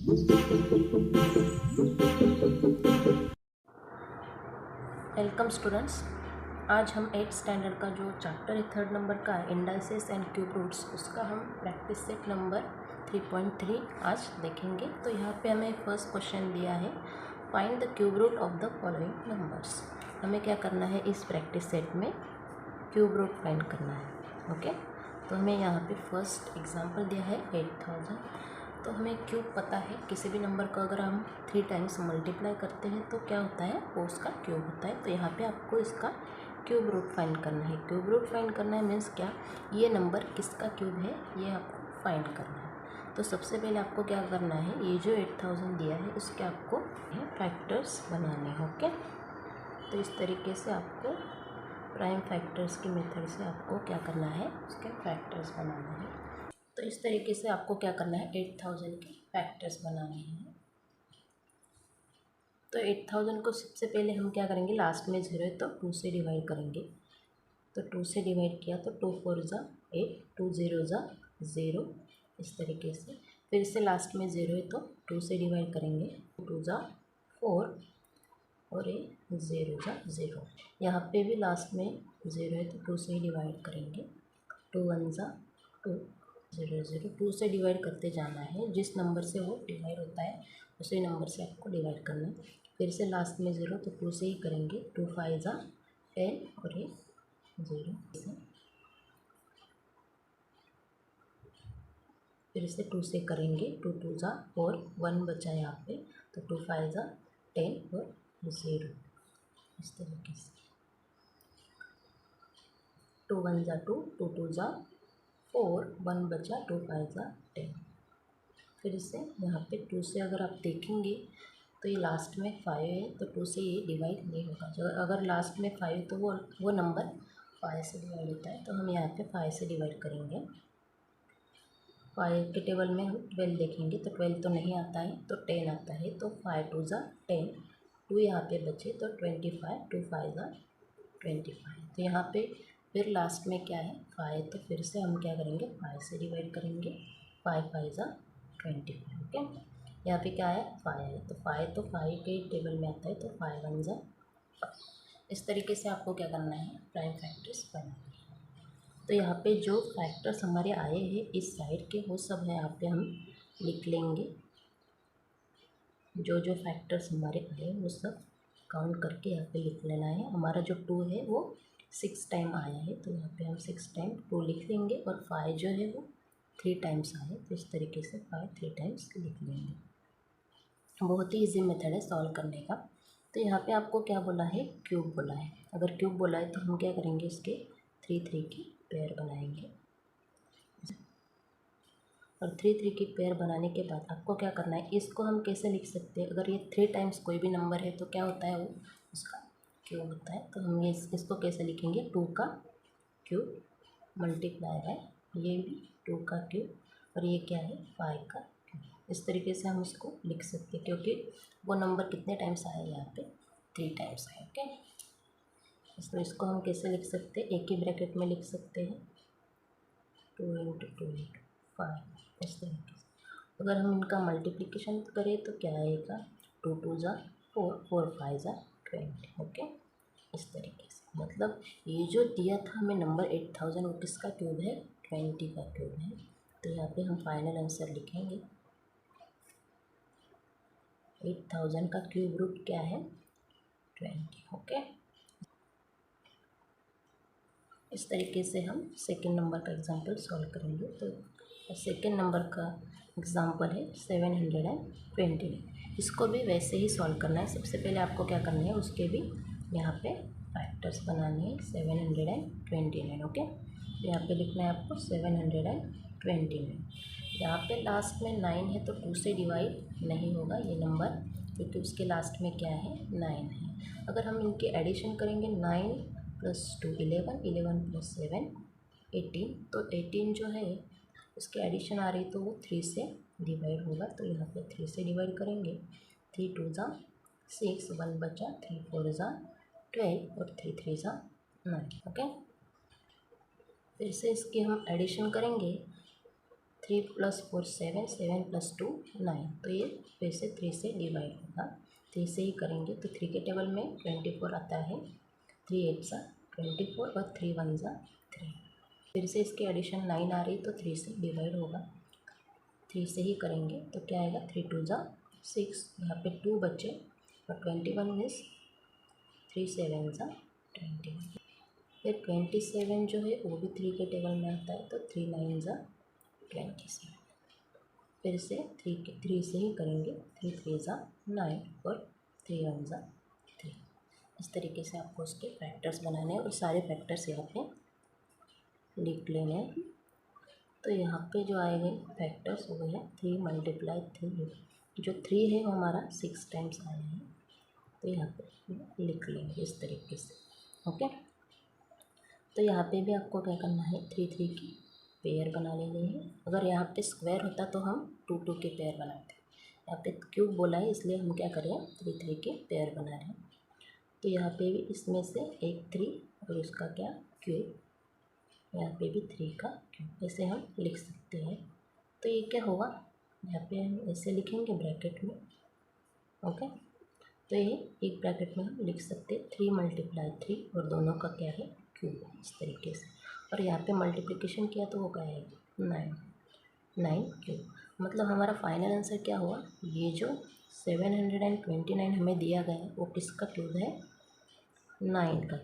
Welcome students. आज हम 8th standard का जो चैप्टर है 3rd नंबर का इंडाइसेस एंड क्यूब रूट्स, उसका हम प्रैक्टिस सेट नंबर 3.3 आज देखेंगे। तो यहाँ पे हमें फर्स्ट क्वेश्चन दिया है, find the cube root of the following numbers. हमें क्या करना है, इस प्रैक्टिस सेट में क्यूब रूट फाइंड करना है। ओके, तो हमें यहाँ पे फर्स्ट एग्जांपल दिया है 8000। तो हमें क्यूब पता है, किसी भी नंबर को अगर हम 3 टाइम्स मल्टीप्लाई करते हैं तो क्या होता है, वो उसका क्यूब होता है। तो यहाँ पे आपको इसका क्यूब रूट फाइंड करना है। क्यूब रूट फाइंड करना है मीन्स क्या, ये नंबर किसका क्यूब है ये आपको फाइंड करना है। तो सबसे पहले आपको क्या करना है, ये जो 8000 दिया है उसके आपको फैक्टर्स बनाने हैं। ओके, तो इस तरीके से आपको प्राइम फैक्टर्स की मेथड से आपको क्या करना है, उसके फैक्टर्स बनाने हैं। तो इस तरीके से आपको क्या करना है, 8000 के फैक्टर्स बनाने हैं। तो 8000 को सबसे पहले हम क्या करेंगे, लास्ट में 0 है तो 2 से डिवाइड करेंगे। तो 2 से डिवाइड किया तो 2 4 ज़ा 8, 2 0 ज़ा 0, इस तरीके से। फिर से लास्ट में 0 है तो 2 से डिवाइड करेंगे, 2 ज़ा 4 और ये 0 ज़ा 0। यहाँ पे भी लास्ट में 0 है तो 2 से ही डिवाइड करेंगे, 2 1 ज़ा 2, 0 0, 2 से डिवाइड करते जाना है। जिस नंबर से वो डिवाइड होता है उसी नंबर से आपको डिवाइड करना है। फिर से लास्ट में 0 तो 2 से ही करेंगे, 2 5 ज़ा 10 और ये 0 से। फिर से 2 से करेंगे, 2 2 ज़ा 4, 1 बचा यहाँ पे तो 2 5 ज़ा 10 और 0, इस तरीके से। 2 1 ज़ा 2, 2 2 ज़ा 4, 1 बचा, 2 5 ज़ा 10। फिर से यहाँ पे 2 से अगर आप देखेंगे तो ये लास्ट में 5 है तो 2 से ये डिवाइड नहीं होगा। जो अगर लास्ट में 5 तो वो नंबर 5 से डिवाइड होता है। तो हम यहाँ पे 5 से डिवाइड करेंगे। 5 के टेबल में हम 12 देखेंगे तो 12 तो नहीं आता है तो 10 आता है। तो 5 2 ज़ा 10, 2 यहाँ पे बचे तो 25, 2 5 ज़ा 25। तो यहाँ पे फिर लास्ट में क्या है, 5, तो फिर से हम क्या करेंगे, 5 से डिवाइड करेंगे, 5 5 ज़ा 25। ओके, यहाँ पे क्या है, 5 है तो 5 तो 5 के टेबल में आता है तो 5 1 ज़ा 5। इस तरीके से आपको क्या करना है, प्राइम फैक्टर्स बनाना है। तो यहाँ पे जो फैक्टर्स हमारे आए हैं इस साइड के, वो सब है यहाँ पे हम लिख लेंगे। जो जो फैक्टर्स हमारे आए वो सब काउंट करके यहाँ पे लिख लेना है। हमारा जो 2 है वो 6 टाइम आया है तो यहाँ पे हम 6 टाइम 2 लिख लेंगे, और 5 जो है वो 3 टाइम्स आए तो इस तरीके से 5 3 टाइम्स लिख लेंगे। बहुत ही इजी मेथड है सॉल्व करने का। तो यहाँ पे आपको क्या बोला है, क्यूब बोला है। अगर क्यूब बोला है तो हम क्या करेंगे, इसके 3 3 की पेयर बनाएंगे। और 3 3 की पेयर बनाने के बाद आपको क्या करना है, इसको हम कैसे लिख सकते हैं, अगर ये 3 टाइम्स कोई भी नंबर है तो क्या होता है, वो उसका क्यूब होता है। तो हम ये इसको कैसे लिखेंगे, 2 का क्यूब मल्टीप्लाई बाय ये भी 2 का क्यूब, और ये क्या है, 5 का क्यूब। इस तरीके से हम इसको लिख सकते हैं क्योंकि वो नंबर कितने टाइम्स आए, यहाँ पे 3 टाइम्स आए। ओके, तो इसको हम कैसे लिख सकते हैं, एक ही ब्रैकेट में लिख सकते हैं, 2 × 2 × 5, इस तरीके से। अगर हम इनका मल्टीप्लिकेशन करें तो क्या आएगा, 2 2 ज़ा 4, 4 5 ज़ा 20। ओके, इस तरीके से। मतलब ये जो दिया था हमें नंबर 8000, वो किसका क्यूब है, 20 का क्यूब है। तो यहाँ पे हम फाइनल आंसर लिखेंगे, 8000 का क्यूब रूट क्या है, 20। ओके, इस तरीके से हम सेकेंड नंबर का एग्जांपल सॉल्व करेंगे। तो सेकेंड नंबर का एग्जांपल है 729। इसको भी वैसे ही सॉल्व करना है। सबसे पहले आपको क्या करना है, उसके भी यहाँ पे फैक्टर्स बनाने हैं, 729। ओके, यहाँ पे लिखना है आपको 729। यहाँ पे लास्ट में 9 है तो 2 से डिवाइड नहीं होगा ये नंबर, क्योंकि उसके लास्ट में क्या है, 9 है। अगर हम इनके एडिशन करेंगे, 9 + 2 11, 11 + 7 18, तो 18 जो है उसके एडिशन आ रही तो वो 3 से डिवाइड होगा। तो यहाँ पे 3 से डिवाइड करेंगे, 3 2 ज़ा 6, 1 बचा, 3 4 ज़ा 12 और 3 3 ज़ा 9। ओके, फिर से इसके हम एडिशन करेंगे, 3 + 4 7, 7 + 2 9। तो ये फिर से 3 से डिवाइड होगा। 3 से ही करेंगे तो 3 के टेबल में 24 आता है। 3 8 सा 24 और 3 1 सा 3। फिर से इसके एडिशन 9 आ रही तो 3 से डिवाइड होगा। 3 से ही करेंगे तो क्या आएगा 3 2 सा 6। यहाँ पे 2 बचे और 21 मीन्स 3 7 सा 21। फिर 27 जो है वो भी 3 के टेबल में आता है तो 3 9 सा 27। फिर से 3 से ही करेंगे। 3 3 सा 9 और 3 1 सा 3। इस तरीके से आपको उसके फैक्टर्स बनाने हैं और सारे फैक्टर्स यहाँ पे लिख लेने हैं। तो यहाँ पे जो आएंगे फैक्टर्स वो है 3 × 3। जो 3 है वो हमारा 6 टाइम्स आया है तो यहाँ पे लिख लेंगे इस तरीके से। ओके, तो यहाँ पे भी आपको क्या करना है 3 3 की पेयर बना लेनी है। अगर यहाँ पे स्क्वायर होता तो हम 2 2 के पेयर बनाते। यहाँ पे क्यूब बोला है इसलिए हम क्या करें 3 3 के पेयर बना रहे हैं। तो यहाँ पे भी इसमें से एक 3 और उसका क्या क्यूब, यहाँ पे भी 3 का क्यूब, ऐसे हम लिख सकते हैं। तो ये क्या होगा यहाँ पे हम ऐसे लिखेंगे ब्रैकेट में। ओके, तो ये एक ब्रैकेट में हम लिख सकते हैं 3 × 3 और दोनों का क्या है क्यूब, इस तरीके से। और यहाँ पे मल्टीप्लिकेशन किया तो वो क्या है 9 क्यूब। मतलब हमारा फाइनल आंसर क्या हुआ, ये जो 729 हमें दिया गया है वो किसका क्यूब है 9 का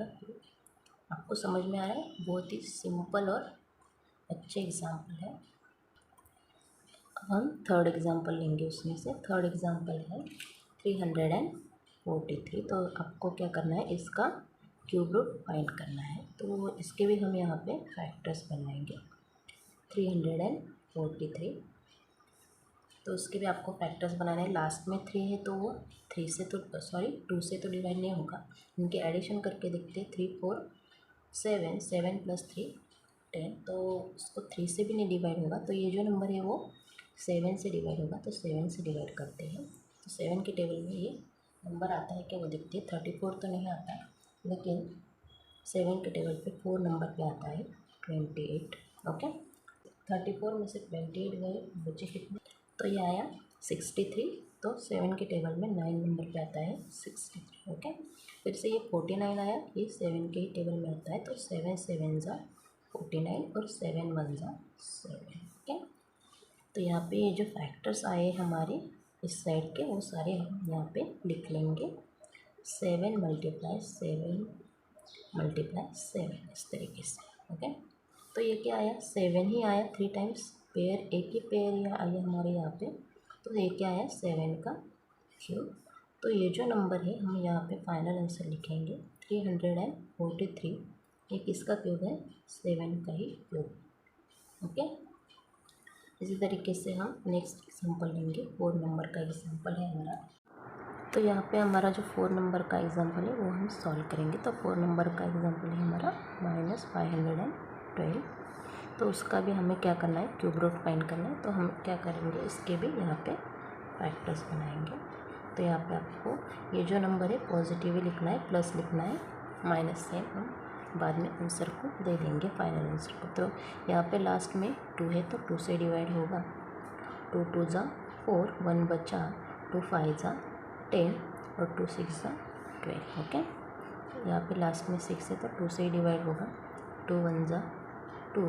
क्यूब। आपको समझ में आ रहा है, बहुत ही सिंपल और अच्छे एग्जाम्पल है। अब हम थर्ड एग्जाम्पल लेंगे। उसमें से थर्ड एग्जाम्पल है 343। तो आपको क्या करना है इसका क्यूब रूट फाइंड करना है। तो इसके भी हम यहाँ पे फैक्टर्स बनाएंगे 343। तो उसके भी आपको फैक्टर्स बनाने हैं। लास्ट में 3 है तो वो 2 से तो डिवाइड नहीं होगा। इनके एडिशन करके देखते 3 4 7 7 + 3 10। तो उसको 3 से भी नहीं डिवाइड होगा तो ये जो नंबर है वो 7 से डिवाइड होगा। तो 7 से डिवाइड करते हैं तो 7 के टेबल में ये नंबर आता है क्या वो देखते हैं। 34 तो नहीं आता लेकिन 7 के टेबल पे 4 नंबर पे आता है 28। ओके, 34 में से 28 गए बचे कितने, तो ये आया 63। तो 7 के टेबल में 9 नंबर पे आता है 63। ओके, फिर से ये 49 आया, ये 7 के ही टेबल में आता है तो 7 7 सा 49 और 7 1 सा 7। ओके, तो यहाँ पे ये जो फैक्टर्स आए हमारे इस साइड के वो सारे हम यहाँ पे लिख लेंगे। 7 × 7 इस तरीके से। ओके, तो ये क्या आया 7 ही आया 3 टाइम्स पेयर, एक ही पेयर यहाँ आया हमारे यहाँ पे। तो ये क्या आया 7 का क्यूब। तो ये जो नंबर है हम यहाँ पे फाइनल आंसर लिखेंगे 343। ये किसका क्यूब है 7 का ही क्यूब। ओके, इसी तरीके से हम नेक्स्ट एग्जांपल लेंगे। 4 नंबर का एग्जांपल है हमारा। तो यहाँ पे हमारा जो 4 नंबर का एग्जांपल है वो हम सॉल्व करेंगे। तो 4 नंबर का एग्जांपल है हमारा -512। तो उसका भी हमें क्या करना है क्यूब रूट फाइंड करना है। तो हम क्या करेंगे इसके भी यहाँ पे फैक्टर्स बनाएंगे। तो यहाँ पे आपको ये जो नंबर है पॉजिटिव ही लिखना है, प्लस लिखना है, माइनस से हम बाद में आंसर को दे देंगे फाइनल आंसर को। तो यहाँ पे लास्ट में 2 है तो 2 से डिवाइड होगा। 2 2 सा 4, 1 बचा, 2 5 सा 10 और 2 6 सा 12। ओके, यहाँ पे लास्ट में 6 है तो 2 से ही डिवाइड होगा। 2 1 सा 2,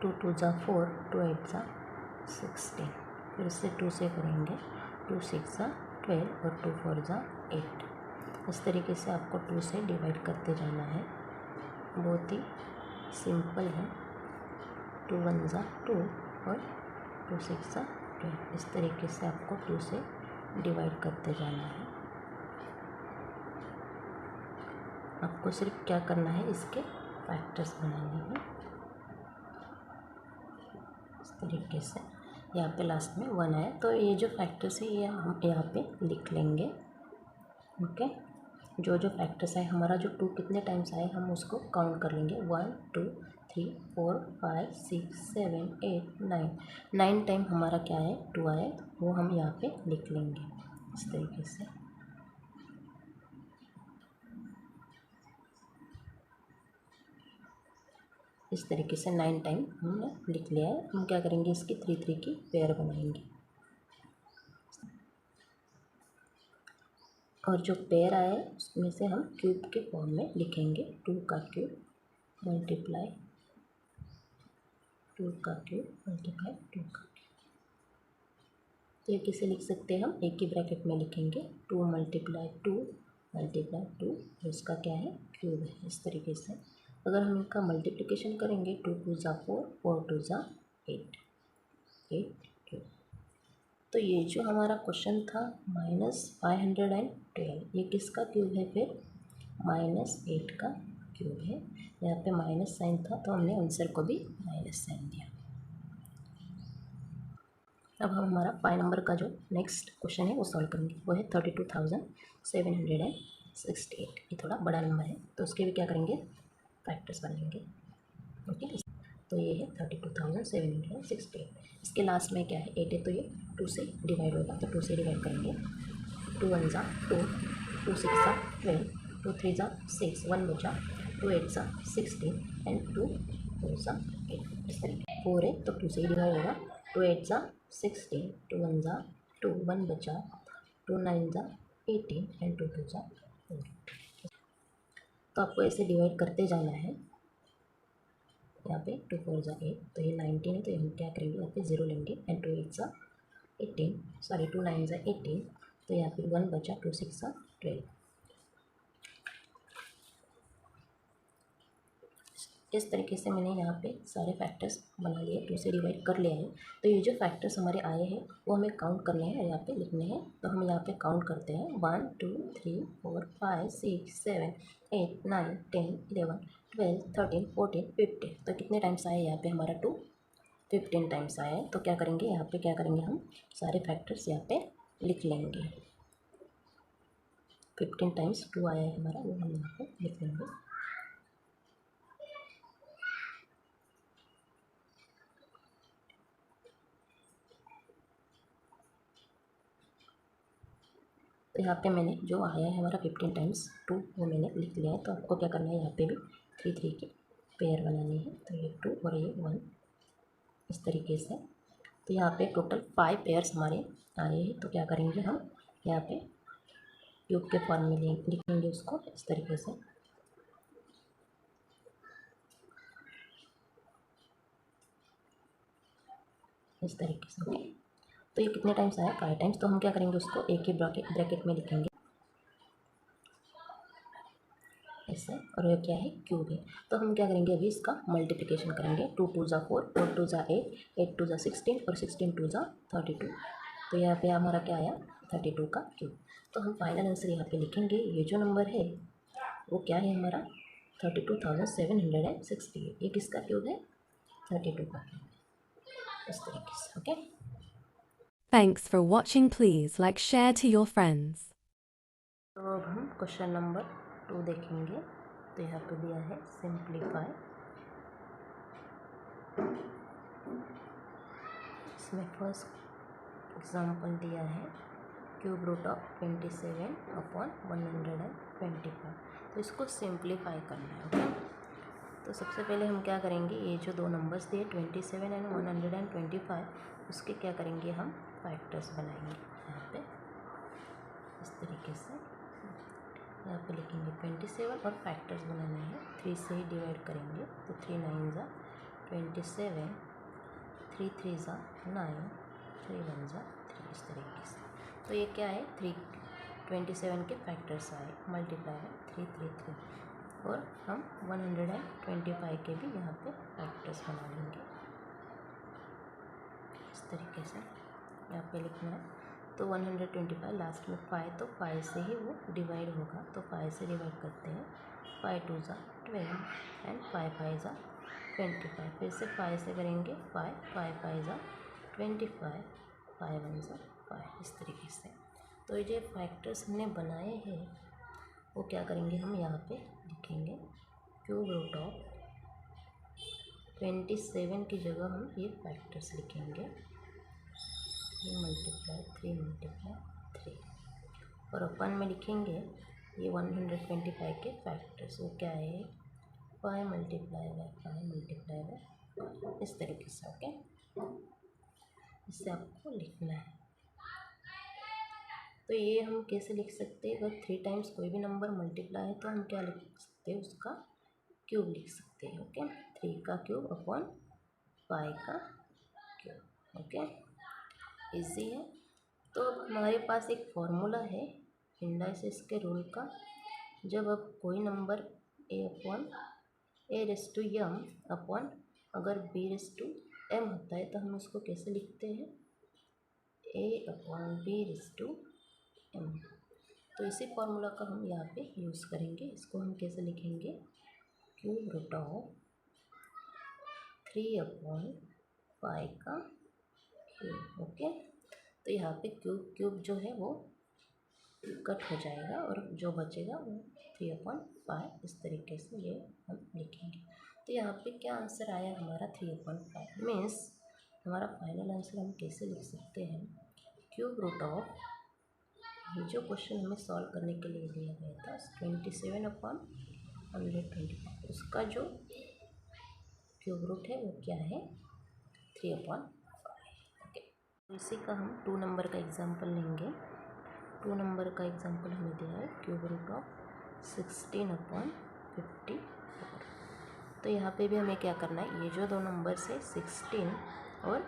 2 2 सा 4, 2 8 सा 16। फिर से 2 से करेंगे, 2 6 सा 12 और 2 4 सा 8। इस तरीके से आपको 2 से डिवाइड करते जाना है। बहुत ही सिंपल है। 2 1 सा 2 और 2 6 सा 12। इस तरीके से आपको 2 से डिवाइड करते जाना है। आपको सिर्फ क्या करना है इसके फैक्टर्स बनाने हैं इस तरीके से। यहाँ पे लास्ट में 1 आया तो ये जो फैक्टर्स है ये हम यहाँ पे लिख लेंगे। ओके, जो जो फैक्टर्स है हमारा जो 2 कितने टाइम्स आए हम उसको काउंट कर लेंगे। 1 2 3 4 5 6 7 8 9। 9 टाइम हमारा क्या है 2 आए, वो हम यहाँ पे लिख लेंगे इस तरीके से। इस तरीके से 9 टाइम हमने लिख लिया है। हम क्या करेंगे, इसकी 3 3 की पेयर बनाएंगे और जो पेयर आया है उसमें से हम क्यूब के फॉर्म में लिखेंगे। 2 का क्यूब मल्टीप्लाई 2 का क्यूब मल्टीप्लाई 2 का क्यूब। तो ये किसे लिख सकते हैं, हम एक ही ब्रैकेट में लिखेंगे 2 मल्टीप्लाई 2 मल्टीप्लाई 2, इसका क्या है, क्यूब है। इस तरीके से अगर हम इनका मल्टीप्लिकेशन करेंगे 2 2 ज़ा 4, 4 2 ज़ा 8, 8 क्यूब। तो ये जो हमारा क्वेश्चन था -512, ये किसका क्यूब है, फिर -8 का क्यूब है। यहाँ पे माइनस साइन था तो हमने आंसर को भी माइनस साइन दिया। अब हम हमारा 5 नंबर का जो नेक्स्ट क्वेश्चन है वो सॉल्व करेंगे। वो है 32,768। ये थोड़ा बड़ा नंबर है तो उसके भी क्या करेंगे, फैक्टर्स बनाएंगे। ओके, तो ये है 32,768। इसके लास्ट में क्या है, 8 है तो ये 2 से डिवाइड होगा, तो 2 से डिवाइड करेंगे। 2 1 ज़ा 2, 2 6 ज़ा 12, 2 3 ज़ा 6, 1 बचा, 2 8 ज़ा 16 एंड 2 4 ज़ा 8। इस तरीके 4 है तो 2 से ही डिवाइड होगा। 2 8 ज़ा 16, 2 1 ज़ा 2, 1 बचा, 2 9 ज़ा 18 एंड 2 2 ज़ा 4। तो आपको ऐसे डिवाइड करते जाना है। यहाँ पे 2 4 ज़ा 8, तो ये 19 है तो हम क्या करेंगे, यहाँ पे 0 लेंगे एंड 2 8 ज़ा 18, सॉरी 2 9 ज़ा 18, तो यहाँ पे 1 बचा, 2 6 ज़ा 12। इस तरीके से मैंने यहाँ पे सारे फैक्टर्स बना लिए, 2 से डिवाइड कर लिया है। तो ये जो फैक्टर्स हमारे आए हैं वो हमें काउंट करने हैं और यहाँ पे लिखने हैं। तो हम यहाँ पे काउंट करते हैं 1 2 3 4 5 6 7 8 9 10 11 12 13 14 15। तो कितने टाइम्स आए यहाँ पे, हमारा 2 15 टाइम्स आया है। तो क्या करेंगे, यहाँ पे क्या करेंगे, हम सारे फैक्टर्स यहाँ पे लिख लेंगे। 15 टाइम्स 2 आया है हमारा, वो हम यहाँ पे लिख लेंगे। तो यहाँ पे मैंने जो आया है हमारा 15 टाइम्स 2, वो मैंने लिख लिया है। तो आपको क्या करना है, यहाँ पे भी 3 3 की पेयर बनानी है। तो ये 2 और ये 1, इस तरीके से। तो यहाँ पे टोटल 5 पेयर्स हमारे आए हैं। तो क्या करेंगे, हम यहाँ पे क्यूब के फॉर्म में लिखेंगे उसको इस तरीके से। इस तरीके से ओके। तो ये कितने टाइम्स आया, 5 टाइम्स। तो हम क्या करेंगे, उसको एक ही ब्रैकेट में लिखेंगे ऐसे, और ये क्या है, क्यूब है। तो हम क्या करेंगे, अभी इसका मल्टीप्लिकेशन करेंगे। 2 2 ज़ा 4, 4 2 ज़ा 8, 8 2 ज़ा 16 और 16 2 ज़ा 32। तो यहाँ पे हमारा क्या आया, 32 का क्यूब। तो हम फाइनल आंसर यहाँ पे लिखेंगे। ये जो नंबर है वो क्या है हमारा, 32,768। ये किसका क्यूब है, 32 का क्यूब। इस तरीके से okay. Thanks for watching. Please like, share to your friends. तो अब हम क्वेश्चन नंबर 2 देखेंगे। तो यहाँ पे दिया है सिंप्लीफाई। इसमें फर्स्ट एग्जांपल दिया है क्यूब रूट ऑफ 27/125। तो इसको सिंप्लीफाई करना है ओके। तो सबसे पहले हम क्या करेंगे, ये जो दो नंबर्स दिए 27 एंड 125, उसके क्या करेंगे, हम फैक्टर्स बनाएंगे यहाँ पे इस तरीके से। यहाँ पे लिखेंगे 27 और फैक्टर्स बनाना है, 3 से ही डिवाइड करेंगे। तो 3 9 ज़ा 27, 3 3 ज़ा 9, 3 1 ज़ा 3, इस तरीके से। तो ये क्या है, 27 के फैक्टर्स आए, मल्टीप्लाई है 3 3 3। और हम 125 के भी यहाँ पे फैक्टर्स बना लेंगे इस तरीके से। यहाँ पे लिखना है तो 125 लास्ट में 5, तो 5 से ही वो डिवाइड होगा। तो 5 से डिवाइड करते हैं। 5 2 ज़ा 12 एंड 5 5 ज़ा 25। फिर से 5 से करेंगे, 5 5 5 ज़ा 25, 5 1 ज़ा 5, इस तरीके से। तो ये जो फैक्टर्स हमने बनाए हैं वो क्या करेंगे, हम यहाँ पे लिखेंगे क्यूब रूट ऑफ 27 की जगह हम ये फैक्टर्स लिखेंगे 3 मल्टीप्लाई 3 मल्टीप्लाई 3। और अपन में लिखेंगे ये 125 के फैक्टर्स। वो क्या है, पाई मल्टीप्लाई बाय इस तरीके से। ओके, इससे आपको लिखना है। तो ये हम कैसे लिख सकते हैं, अगर 3 टाइम्स कोई भी नंबर मल्टीप्लाई है तो हम क्या लिख सकते हैं, उसका क्यूब लिख सकते हैं। ओके, 3 का क्यूब अपॉन पाई का क्यूब। ओके, इजी है। तो अब हमारे पास एक फॉर्मूला है इंडाइसिस के रूल का। जब अब कोई number a upon a raise to m upon अगर b रेस टू m होता है तो हम उसको कैसे लिखते हैं, a upon b raise to m। तो इसी फॉर्मूला का हम यहाँ पे यूज़ करेंगे। इसको हम कैसे लिखेंगे, cube root of 3 upon pi का क्यूब। ओके, तो यहाँ पे क्यूब क्यूब जो है वो कट हो जाएगा और जो बचेगा वो 3 अपॉन पाई, इस तरीके से ये हम लिखेंगे। तो यहाँ पे क्या आंसर आया हमारा, 3 अपॉन पाई। मीन्स हमारा फाइनल आंसर हम कैसे लिख सकते हैं, क्यूब रूट ऑफ, ये जो क्वेश्चन हमें सॉल्व करने के लिए दिया गया था 27 अपॉन 125, उसका जो क्यूब रूट है वो क्या है, 3 अपॉन 5। ओके, इसी का हम 2 नंबर का एग्जाम्पल लेंगे। 2 नंबर का एग्जाम्पल हमें दिया है क्यूब रूट ऑफ 16 अपॉन 54। तो यहाँ पे भी हमें क्या करना है, ये जो दो नंबर्स है 16 और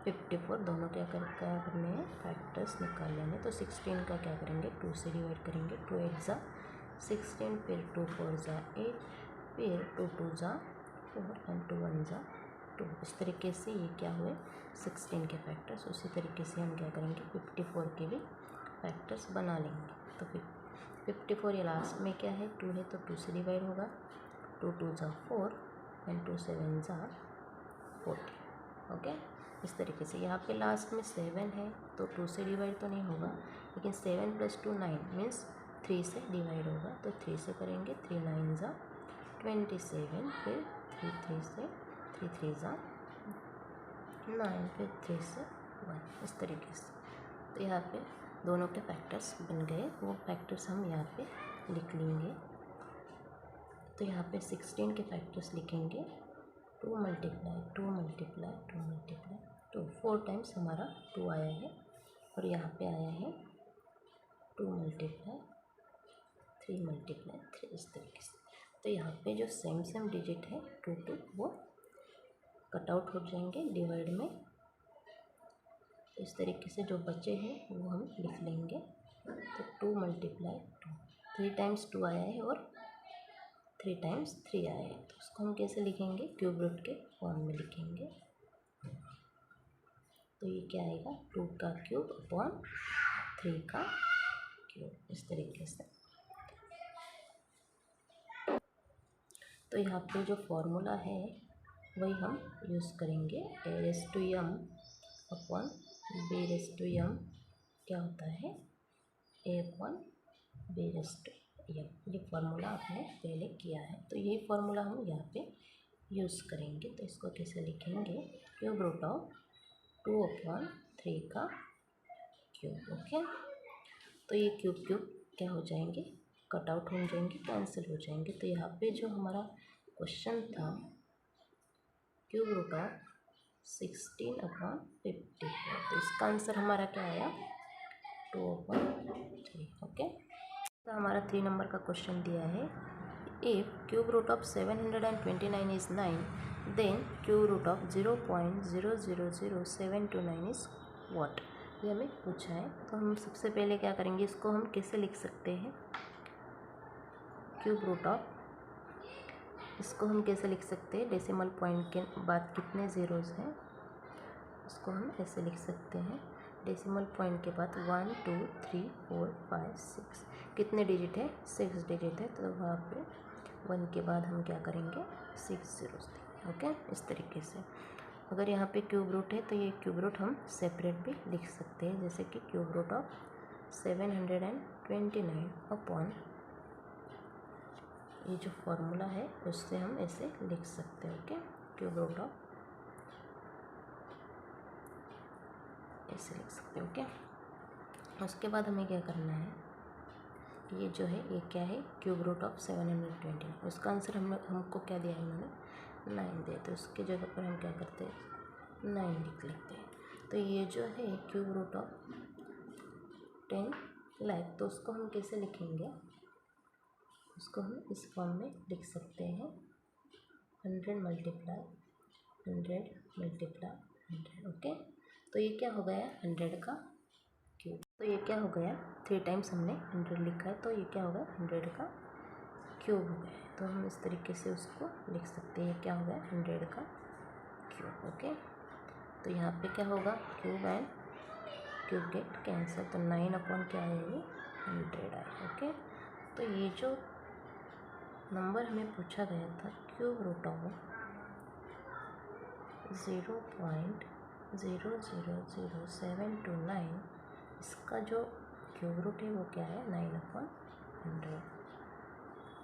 54 दोनों क्या करने हैं, फैक्टर्स निकाल लेंगे। तो 16 का क्या करेंगे, 2 से डिवाइड करेंगे, 2 8 ज़ा 16, फिर 2 4 ज़ा 8, फिर 2 2 ज़ा 4 एंड 2 1 ज़ा 2। इस तरीके से ये क्या हुए 16 के फैक्टर्स। उसी तरीके से हम क्या करेंगे, 54 के भी फैक्टर्स बना लेंगे। तो फिर 54 ये लास्ट में क्या है, 2 है तो 2 से डिवाइड होगा, 2 2 ज़ा 4 एंड 2 7 ज़ा 40। ओके, इस तरीके से यहाँ पे लास्ट में 7 है तो 2 से डिवाइड तो नहीं होगा, लेकिन 7 + 2 9 मीन्स 3 से डिवाइड होगा। तो 3 से करेंगे, 3 9 ज़ा 27, फिर 3 3 से 3 3 ज़ा 9, फिर 3 से 1, इस तरीके से। तो यहाँ पे दोनों के फैक्टर्स बन गए, वो फैक्टर्स हम यहाँ पे लिख लेंगे। तो यहाँ पे 16 के फैक्टर्स लिखेंगे, 2 मल्टीप्लाई 2 मल्टीप्लाई 2 मल्टीप्लाई 2, 4 टाइम्स हमारा 2 आया है, और यहाँ पे आया है 2 मल्टीप्लाई 3 मल्टीप्लाई 3, इस तरीके से। तो यहाँ पे जो सेम डिजिट है 2 2 वो कट आउट हो जाएंगे डिवाइड में। तो इस तरीके से जो बचे हैं वो हम लिख लेंगे। तो 2 मल्टीप्लाई 2, 3 टाइम्स 2 आया है और 3 टाइम्स 3 आया है, तो उसको हम कैसे लिखेंगे, क्यूब रूट के फॉर्म में लिखेंगे। तो ये क्या आएगा, 2 का क्यूब अपॉन 3 का क्यूब, इस तरीके से। तो यहाँ पे जो फॉर्मूला है वही हम यूज़ करेंगे, a raise to m upon b raise to m क्या होता है, a upon b raise to m। ये फार्मूला आपने पहले किया है, तो ये फार्मूला हम यहाँ पे यूज़ करेंगे। तो इसको कैसे लिखेंगे, क्यूब रूट ऑफ 2 अपॉन 3 का क्यूब। ओके, तो ये क्यूब क्यूब क्या हो जाएंगे, कट आउट हो जाएंगे, कैंसिल हो जाएंगे। तो यहाँ पे जो हमारा क्वेश्चन था क्यूब रूट ऑफ 16 अपॉन 54, तो इसका आंसर हमारा क्या आया, 2 अपॉन 3। ओके, तो हमारा 3 नंबर का क्वेश्चन दिया है, if cube root of 729 is 9 then cube root of 0.000729 is what. ये हमें पूछा है। तो हम सबसे पहले क्या करेंगे, इसको हम कैसे लिख सकते हैं, क्यूब रूट ऑफ, इसको हम कैसे लिख सकते हैं, डेसिमल पॉइंट के बाद कितने ज़ीरोज़ हैं, इसको हम ऐसे लिख सकते हैं, डेसिमल पॉइंट के बाद 1 2 3 4 5 6 कितने डिजिट है, 6 डिजिट है। तो वहाँ पे 1 के बाद हम क्या करेंगे, 6 ज़ीरोज़ देंगे। ओके, इस तरीके से। अगर यहाँ पे क्यूब रूट है तो ये क्यूब रूट हम सेपरेट भी लिख सकते हैं, जैसे कि क्यूब रूट ऑफ 729 अपॉन ये जो फॉर्मूला है उससे हम ऐसे लिख सकते हैं। ओके, क्यूब रूट ऑफ ऐसे लिख सकते हैं। ओके, उसके बाद हमें क्या करना है, ये जो है ये क्या है, क्यूब रूट ऑफ 720। उसका आंसर हमको क्या दिया है, इन्होंने 9 दिया। तो उसकी जगह पर हम क्या करते हैं, 9 लिख लेते हैं। तो ये जो है क्यूब रूट ऑफ 10 लाख, तो उसको हम कैसे लिखेंगे, उसको हम इस फॉर्म में लिख सकते हैं, 100 मल्टीप्लाई 100। ओके, तो ये क्या हो गया, 100 का क्यूब। तो ये क्या हो गया, 3 टाइम्स हमने 100 लिखा है, तो ये क्या हो गया, 100 का क्यूब हो गया। तो हम इस तरीके से उसको लिख सकते हैं, ये क्या हो गया, 100 का क्यूब। ओके, तो यहाँ पे क्या होगा, cube and cube get cancel, तो 9 अपॉन क्या आएगी, 100 आए। ओके, तो ये जो नंबर हमें पूछा गया था, क्यूब रूट ऑफ 0.0000729, इसका जो क्यूब रूट है वो क्या है, 9/100।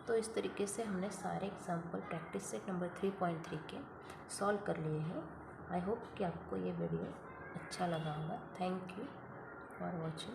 तो इस तरीके से हमने सारे एग्जाम्पल प्रैक्टिस सेट नंबर 3.3 के सॉल्व कर लिए हैं। आई होप कि आपको ये वीडियो अच्छा लगा होगा। Thank you for watching.